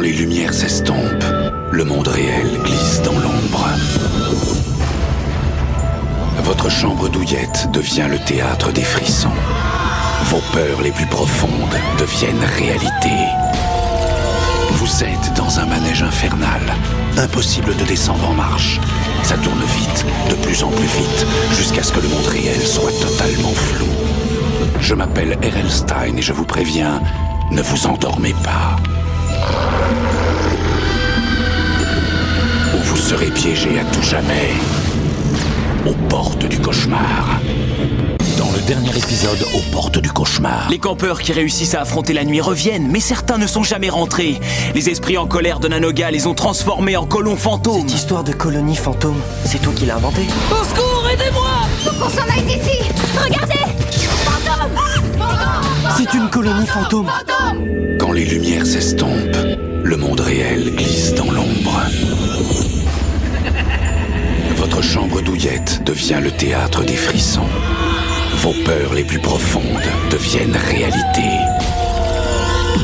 Quand les lumières s'estompent, le monde réel glisse dans l'ombre. Votre chambre douillette devient le théâtre des frissons. Vos peurs les plus profondes deviennent réalité. Vous êtes dans un manège infernal. Impossible de descendre en marche. Ça tourne vite, de plus en plus vite, jusqu'à ce que le monde réel soit totalement flou. Je m'appelle R.L. Stine et je vous préviens, ne vous endormez pas. Ou vous serez piégé à tout jamais aux portes du cauchemar. Dans le dernier épisode, aux portes du cauchemar. Les campeurs qui réussissent à affronter la nuit reviennent, mais certains ne sont jamais rentrés. Les esprits en colère de Nanoga les ont transformés en colons fantômes. Cette histoire de colonie fantôme, c'est toi qui l'as inventée? Au secours, aidez-moi! Faut qu'on s'en aille d'ici! Regardez! Fantôme! Fantôme! C'est une colonie fantôme! Quand les lumières s'estompent, le monde réel glisse dans l'ombre. Votre chambre douillette devient le théâtre des frissons. Vos peurs les plus profondes deviennent réalité.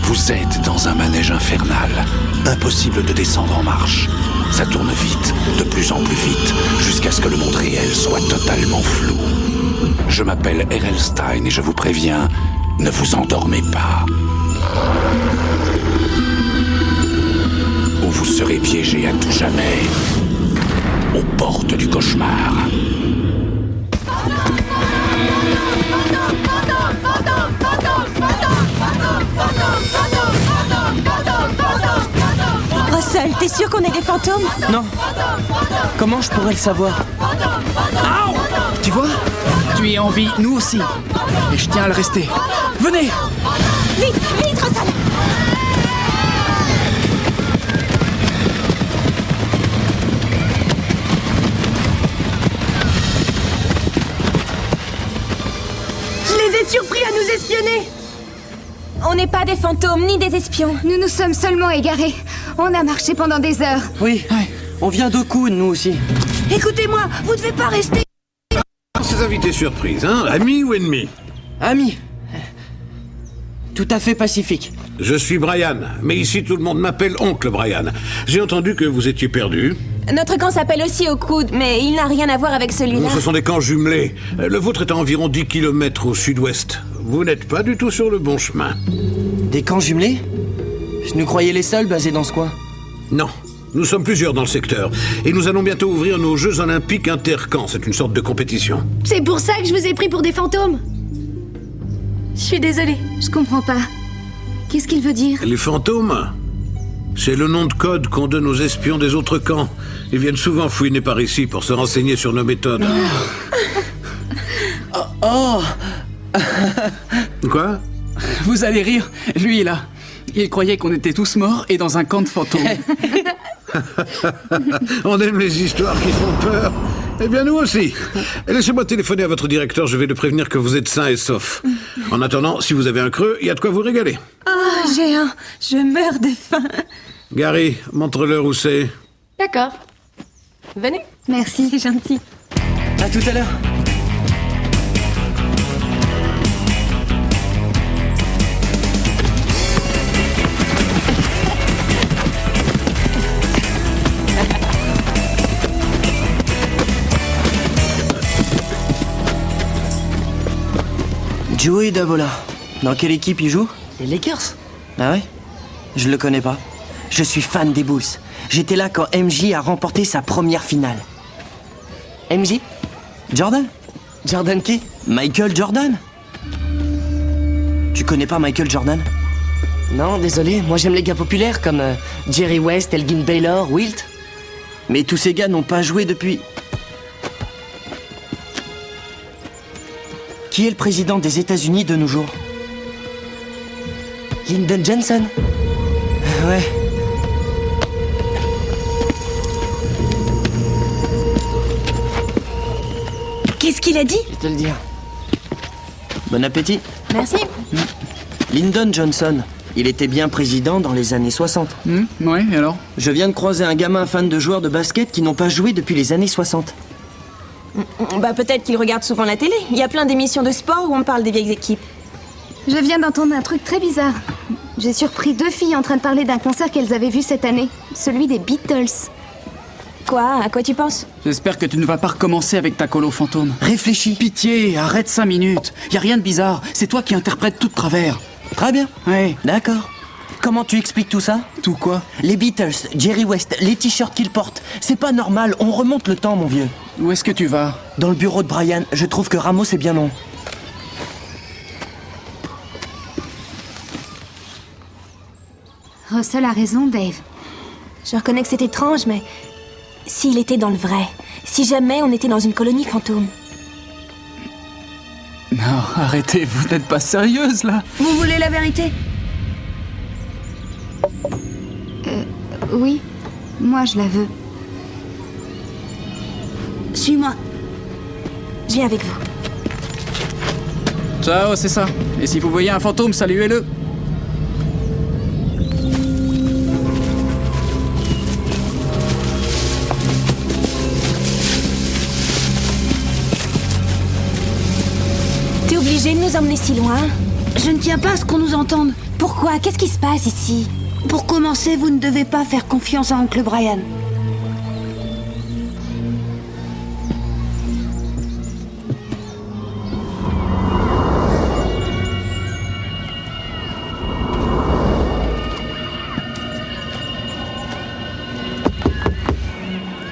Vous êtes dans un manège infernal. Impossible de descendre en marche. Ça tourne vite, de plus en plus vite, jusqu'à ce que le monde réel soit totalement flou. Je m'appelle R.L. Stine et je vous préviens, ne vous endormez pas. Ou vous serez piégé à tout jamais aux portes du cauchemar. Russell, t'es sûr qu'on est des fantômes? Non. Comment je pourrais le savoir? Tu vois? Tu es en vie, nous aussi. Et je tiens à le rester. Venez! Vite, vite, Russell! Je les ai surpris à nous espionner! On n'est pas des fantômes ni des espions. Nous nous sommes seulement égarés. On a marché pendant des heures. Oui, on vient d'Okun, nous aussi. Écoutez-moi, vous devez pas rester... Ces invités surprises, hein? Amis ou ennemis? Amis. Tout à fait pacifique. Je suis Brian, mais ici tout le monde m'appelle Oncle Brian. J'ai entendu que vous étiez perdu. Notre camp s'appelle aussi Okud, mais il n'a rien à voir avec celui-là. Ce sont des camps jumelés. Le vôtre est à environ 10 km au sud-ouest. Vous n'êtes pas du tout sur le bon chemin. Des camps jumelés? Je nous croyais les seuls basés dans ce coin. Non. Nous sommes plusieurs dans le secteur. Et nous allons bientôt ouvrir nos Jeux Olympiques intercamps. C'est une sorte de compétition. C'est pour ça que je vous ai pris pour des fantômes. Je suis désolée, je comprends pas. Qu'est-ce qu'il veut dire? Les fantômes? C'est le nom de code qu'on donne aux espions des autres camps. Ils viennent souvent fouiner par ici pour se renseigner sur nos méthodes. Oh! Quoi? Vous allez rire, lui est là. Il croyait qu'on était tous morts et dans un camp de fantômes. On aime les histoires qui font peur. Eh bien, nous aussi. Laissez-moi téléphoner à votre directeur, je vais le prévenir que vous êtes sain et sauf. En attendant, si vous avez un creux, il y a de quoi vous régaler. J'ai un... Je meurs de faim. Gary, montre-leur où c'est. D'accord. Venez. Merci. C'est gentil. À tout à l'heure. Joey Davola. Dans quelle équipe il joue? Les Lakers. Ah ouais? Je le connais pas. Je suis fan des Bulls. J'étais là quand MJ a remporté sa première finale. MJ? Jordan? Jordan qui? Michael Jordan? Tu connais pas Michael Jordan? Non, désolé. Moi j'aime les gars populaires comme Jerry West, Elgin Baylor, Wilt. Mais tous ces gars n'ont pas joué depuis... Qui est le président des États-Unis de nos jours? Lyndon Johnson. Ouais. Qu'est-ce qu'il a dit? Je vais te le dire. Bon appétit. Merci. Lyndon Johnson. Il était bien président dans les années 60. Ouais, et alors? Je viens de croiser un gamin fan de joueurs de basket qui n'ont pas joué depuis les années 60. Bah peut-être qu'il regarde souvent la télé. Il y a plein d'émissions de sport où on parle des vieilles équipes. Je viens d'entendre un truc très bizarre. J'ai surpris 2 filles en train de parler d'un concert qu'elles avaient vu cette année. Celui des Beatles. Quoi? À quoi tu penses? J'espère que tu ne vas pas recommencer avec ta colo fantôme. Réfléchis. Pitié, arrête 5 minutes. Y a rien de bizarre, c'est toi qui interprètes tout de travers. Très bien. Ouais. D'accord. Comment tu expliques tout ça? Tout quoi? Les Beatles, Jerry West, les t-shirts qu'ils portent. C'est pas normal, on remonte le temps, mon vieux. Où est-ce que tu vas? Dans le bureau de Brian, je trouve que Ramos est bien long. Russell a raison, Dave. Je reconnais que c'est étrange, mais... S'il était dans le vrai, si jamais on était dans une colonie fantôme. Non, arrêtez, vous n'êtes pas sérieuse, là. Vous voulez la vérité? Oui. Moi, je la veux. Suis-moi. Je viens avec vous. Ciao, c'est ça. Et si vous voyez un fantôme, saluez-le. T'es obligé de nous emmener si loin? Je ne tiens pas à ce qu'on nous entende. Pourquoi? Qu'est-ce qui se passe ici? Pour commencer, vous ne devez pas faire confiance à Oncle Brian.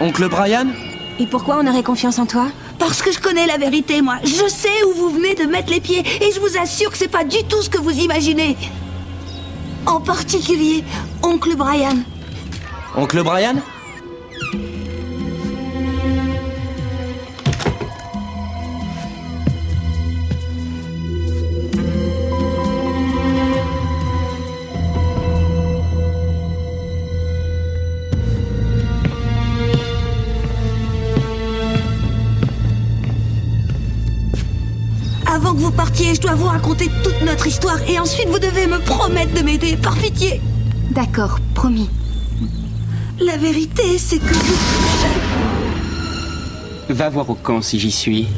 Oncle Brian? Et pourquoi on aurait confiance en toi? Parce que je connais la vérité, moi. Je sais où vous venez de mettre les pieds. Et je vous assure que c'est pas du tout ce que vous imaginez. En particulier, Oncle Brian. Oncle Brian? Avant que vous partiez, je dois vous raconter toute notre histoire. Et ensuite, vous devez me promettre de m'aider, par pitié. D'accord, promis. La vérité, c'est que vous... Va voir au camp si j'y suis.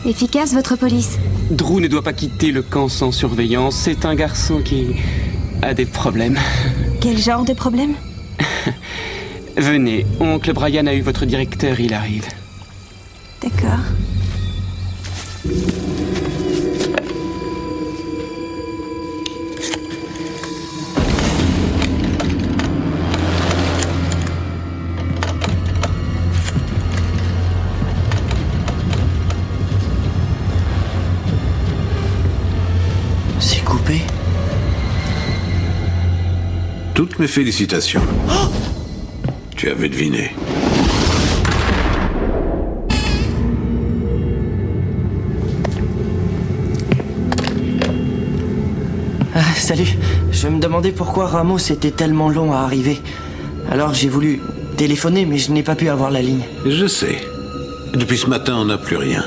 Efficace, votre police. Drew ne doit pas quitter le camp sans surveillance. C'est un garçon qui a des problèmes. Quel genre de problème? Venez, oncle Brian a eu votre directeur, il arrive. D'accord. C'est coupé. Toutes mes félicitations. Tu avais deviné. Salut. Je me demandais pourquoi Ramos était tellement long à arriver. Alors j'ai voulu téléphoner, mais je n'ai pas pu avoir la ligne. Je sais. Depuis ce matin, on n'a plus rien.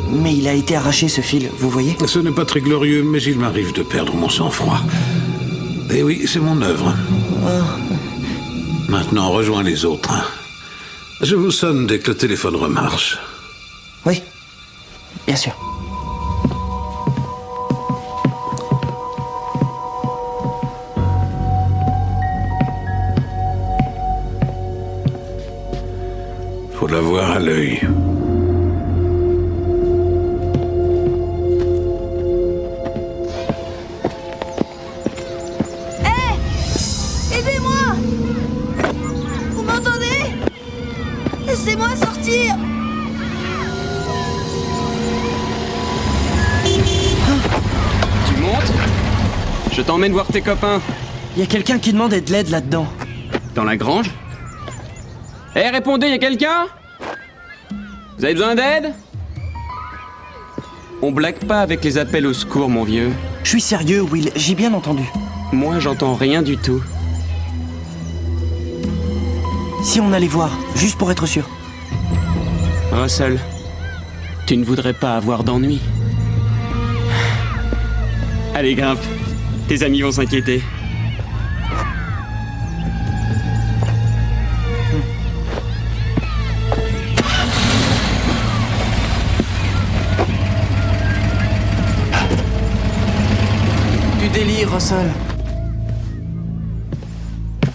Mais il a été arraché, ce fil, vous voyez? Ce n'est pas très glorieux, mais il m'arrive de perdre mon sang-froid. Et oui, c'est mon œuvre. Maintenant, rejoins les autres. Je vous sonne dès que le téléphone remarche. Oui, bien sûr. Faut l'avoir à l'œil. Aidez-moi! Vous m'entendez? Laissez-moi sortir! Tu montes? Je t'emmène voir tes copains. Il y a quelqu'un qui demande de l'aide là-dedans. Dans la grange? Eh, répondez, y a quelqu'un? Vous avez besoin d'aide? On blague pas avec les appels au secours, mon vieux. Je suis sérieux, Will, j'ai bien entendu. Moi, j'entends rien du tout. Si on allait voir, juste pour être sûr. Russell, tu ne voudrais pas avoir d'ennui. Allez, grimpe. Tes amis vont s'inquiéter. délire, Russell.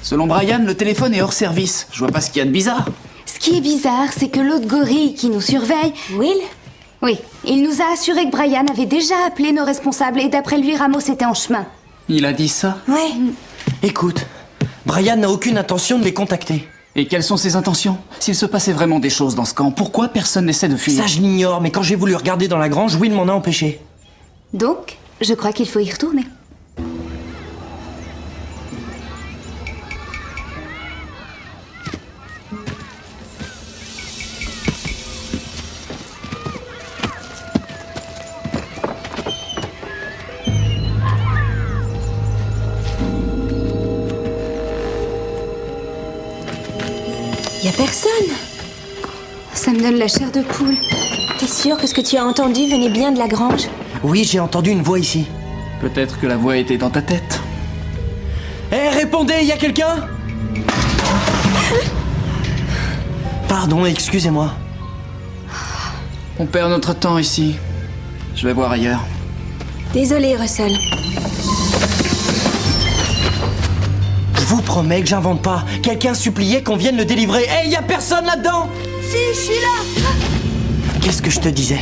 Selon Brian, le téléphone est hors service. Je vois pas ce qu'il y a de bizarre. Ce qui est bizarre, c'est que l'autre gorille qui nous surveille... Will? Oui, il nous a assuré que Brian avait déjà appelé nos responsables et d'après lui, Ramos était en chemin. Il a dit ça? Ouais. Écoute, Brian n'a aucune intention de les contacter. Et quelles sont ses intentions? S'il se passait vraiment des choses dans ce camp, pourquoi personne n'essaie de fuir? Ça, je l'ignore, mais quand j'ai voulu regarder dans la grange, Will m'en a empêché. Donc, je crois qu'il faut y retourner. Y a personne. Ça me donne la chair de poule. T'es sûr que ce que tu as entendu venait bien de la grange? Oui, j'ai entendu une voix ici. Peut-être que la voix était dans ta tête. Hé, répondez, y a quelqu'un? Pardon, excusez-moi. On perd notre temps ici. Je vais voir ailleurs. Désolé, Russell. Je vous promets que j'invente pas. Quelqu'un suppliait qu'on vienne le délivrer. Hé, y a personne là-dedans? Si, je suis là. Qu'est-ce que je te disais?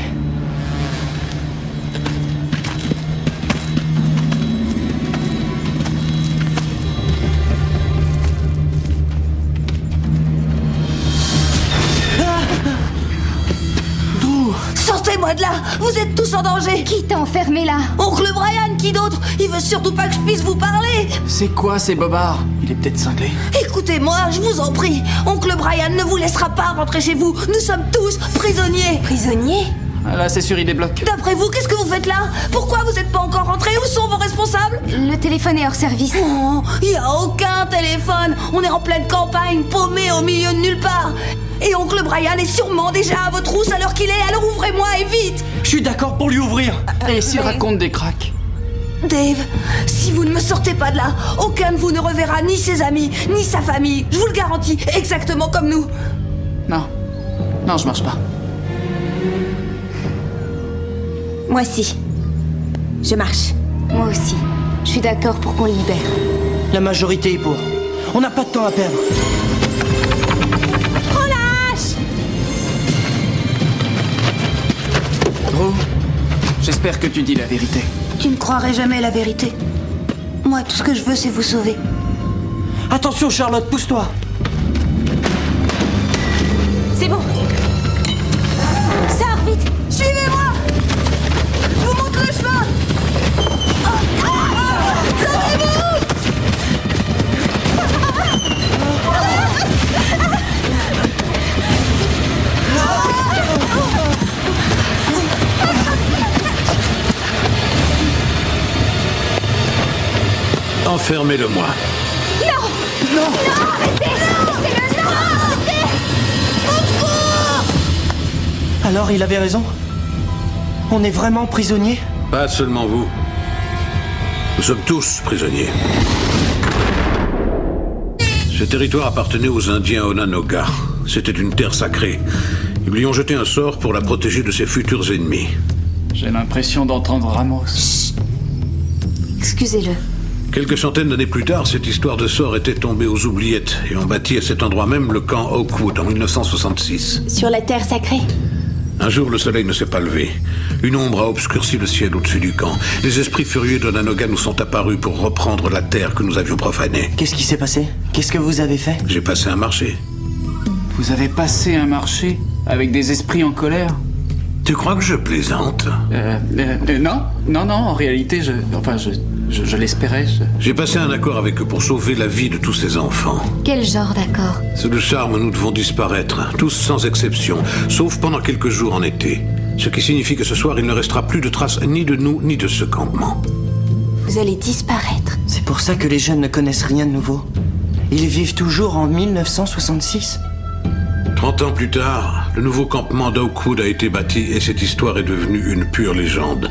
Sortez-moi de là. Vous êtes tous en danger. Qui t'a enfermé là? Oncle Brian, qui d'autre? Il veut surtout pas que je puisse vous parler. C'est quoi ces bobards? Il est peut-être cinglé. Écoutez-moi, je vous en prie. Oncle Brian ne vous laissera pas rentrer chez vous. Nous sommes tous prisonniers. Prisonnier? Ah là, c'est sûr, il débloque. D'après vous, qu'est-ce que vous faites là? Pourquoi vous n'êtes pas encore rentrés? Où sont vos responsables? Le téléphone est hors service. Oh, il n'y a aucun téléphone. On est en pleine campagne, paumé au milieu de nulle part. Et oncle Brian est sûrement déjà à votre trousse à l'heure qu'il est, alors ouvrez-moi et vite. Je suis d'accord pour lui ouvrir. Et s'il raconte des cracks? Dave, si vous ne me sortez pas de là, aucun de vous ne reverra ni ses amis, ni sa famille. Je vous le garantis, exactement comme nous. Non. Non, je marche pas. Moi aussi. Je marche. Moi aussi. Je suis d'accord pour qu'on le libère. La majorité est pour. On n'a pas de temps à perdre. Drew, j'espère que tu dis la vérité. Tu ne croirais jamais la vérité. Moi, tout ce que je veux, c'est vous sauver. Attention, Charlotte, pousse-toi. C'est bon. Sors vite. Suivez-moi. Je vous montre le chemin. Sauvez-vous. Enfermez-le-moi. Alors, il avait raison? On est vraiment prisonniers? Pas seulement vous. Nous sommes tous prisonniers. Ce territoire appartenait aux Indiens Onanoga. C'était une terre sacrée. Ils lui ont jeté un sort pour la protéger de ses futurs ennemis. J'ai l'impression d'entendre Ramos. Excusez-le. Quelques centaines d'années plus tard, cette histoire de sort était tombée aux oubliettes et on bâtit à cet endroit même le camp Oakwood en 1966. Sur la terre sacrée. Un jour, le soleil ne s'est pas levé. Une ombre a obscurci le ciel au-dessus du camp. Les esprits furieux d'Onanoga nous sont apparus pour reprendre la terre que nous avions profanée. Qu'est-ce qui s'est passé? Qu'est-ce que vous avez fait? J'ai passé un marché. Vous avez passé un marché avec des esprits en colère? Tu crois que je plaisante? Non, en réalité, je l'espérais. J'ai passé un accord avec eux pour sauver la vie de tous ces enfants. Quel genre d'accord? C'est le charme, nous devons disparaître, tous sans exception, sauf pendant quelques jours en été. Ce qui signifie que ce soir, il ne restera plus de traces ni de nous, ni de ce campement. Vous allez disparaître. C'est pour ça que les jeunes ne connaissent rien de nouveau. Ils vivent toujours en 1966. 30 ans plus tard, le nouveau campement d'Oakwood a été bâti et cette histoire est devenue une pure légende.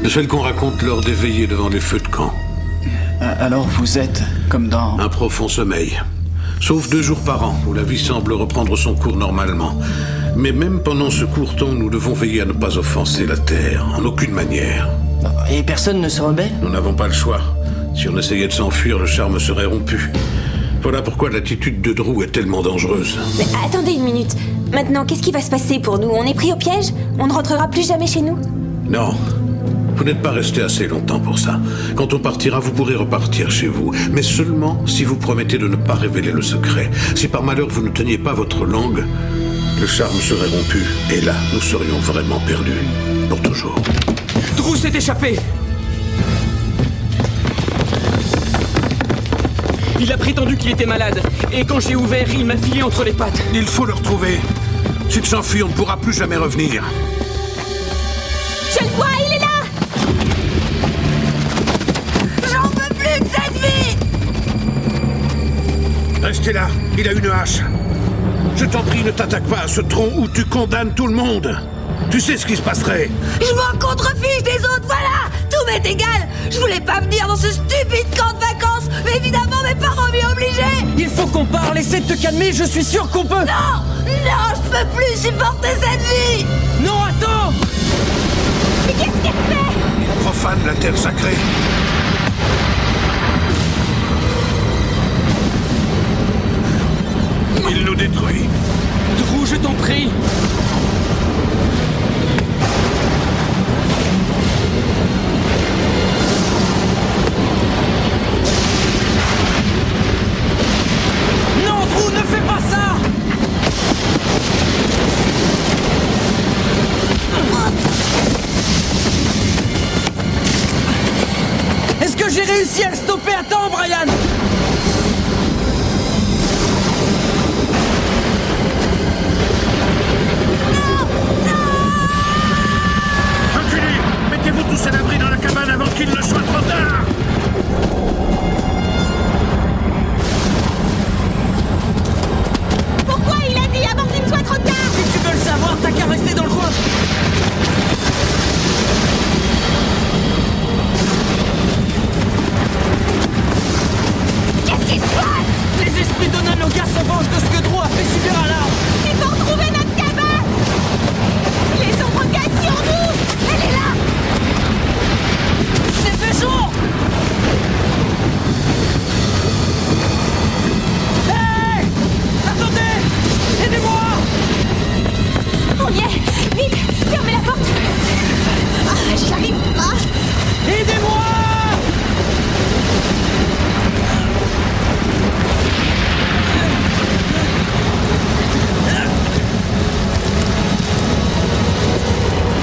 De celle qu'on raconte lors des veillées devant les feux de camp. Alors vous êtes comme dans... Un profond sommeil. Sauf 2 jours par an, où la vie semble reprendre son cours normalement. Mais même pendant ce court temps, nous devons veiller à ne pas offenser la Terre, en aucune manière. Et personne ne se rebelle? Nous n'avons pas le choix. Si on essayait de s'enfuir, le charme serait rompu. Voilà pourquoi l'attitude de Drew est tellement dangereuse. Mais attendez une minute. Maintenant, qu'est-ce qui va se passer pour nous? On est pris au piège? On ne rentrera plus jamais chez nous? Non. Vous n'êtes pas resté assez longtemps pour ça. Quand on partira, vous pourrez repartir chez vous. Mais seulement si vous promettez de ne pas révéler le secret. Si par malheur vous ne teniez pas votre langue, le charme serait rompu. Et là, nous serions vraiment perdus. Pour toujours. Drew s'est échappé! Il a prétendu qu'il était malade. Et quand j'ai ouvert, il m'a filé entre les pattes. Il faut le retrouver. S'il s'enfuit, on ne pourra plus jamais revenir. Je le vois, il est là! J'en peux plus de cette vie! Restez là, il a une hache. Je t'en prie, ne t'attaque pas à ce tronc où tu condamnes tout le monde. Tu sais ce qui se passerait. Je m'en contrefiche des autres, voilà! Tout m'est égal! Je voulais pas venir dans ce stupide camp de vacances, mais évidemment mes parents m'y obligeaient! Il faut qu'on parle, essaie de te calmer, je suis sûr qu'on peut... Non! Non, je peux plus supporter cette vie! Non, attends! Mais qu'est-ce qu'elle fait? Il profane la terre sacrée. Il nous détruit. Drew, je t'en prie! Non, Drew, ne fais pas ça! Est-ce que j'ai réussi à le stopper à temps, Brian? Reculez! Mettez-vous tous à l'abri dans la cabane avant qu'il ne soit trop tard! Pourquoi il a dit avant qu'il ne soit trop tard? Si tu veux le savoir, t'as qu'à rester dans le coin. Qu'est-ce qui se passe? Les esprits de Nanoga se vengent de ce que Drew a fait subir à l'arbre. Il faut retrouver notre cabane! Les ombres gagnent sur nous! Elle est là! Dépêchons! Hey! Attendez! Aidez-moi! On y est! Vite! Fermez la porte! Ah, j'y arrive pas! Aidez-moi!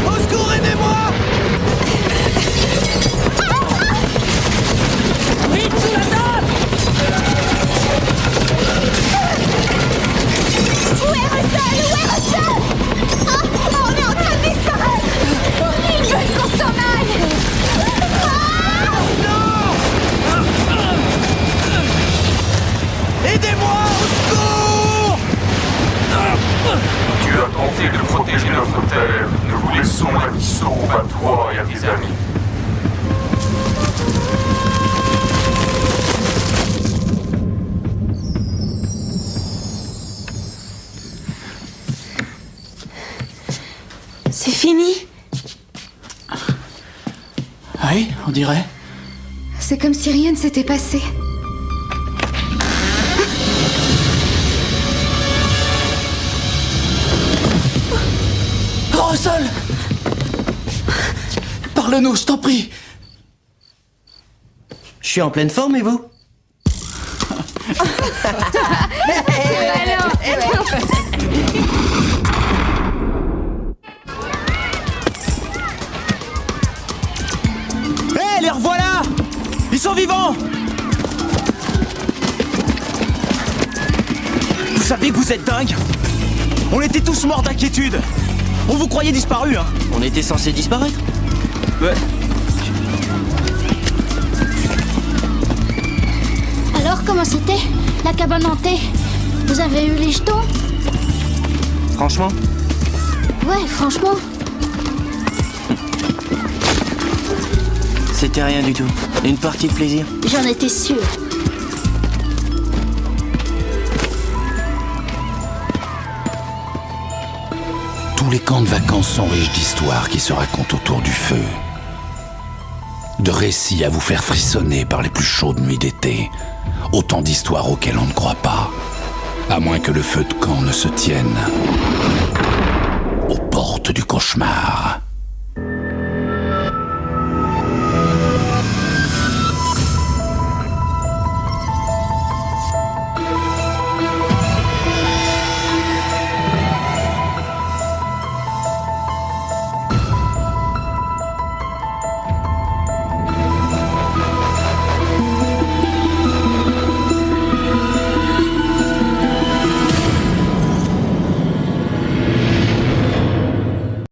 Au secours, aidez-moi! Vite sous la table! Où est Russell? Où est Russell? Ah, on est en train de disparaître! Ils veulent qu'on s'en aille! Aidez-moi! Au secours! Tu as tenté de protéger notre terre. Nous vous laissons la vie sauve à toi et à tes amis. C'est fini? Oui, on dirait. C'est comme si rien ne s'était passé. Russell! Parle-nous, je t'en prie. Je suis en pleine forme, et vous? Hé, les revoilà! Ils sont vivants! Vous savez que vous êtes dingues? On était tous morts d'inquiétude! On vous croyait disparus, hein? On était censé disparaître. Ouais. Alors, comment c'était? La cabane hantée? Vous avez eu les jetons? Franchement? Ouais, franchement. C'était rien du tout. Une partie de plaisir. J'en étais sûre. les camps de vacances sont riches d'histoires qui se racontent autour du feu. De récits à vous faire frissonner par les plus chaudes nuits d'été. Autant d'histoires auxquelles on ne croit pas. À moins que le feu de camp ne se tienne aux portes du cauchemar.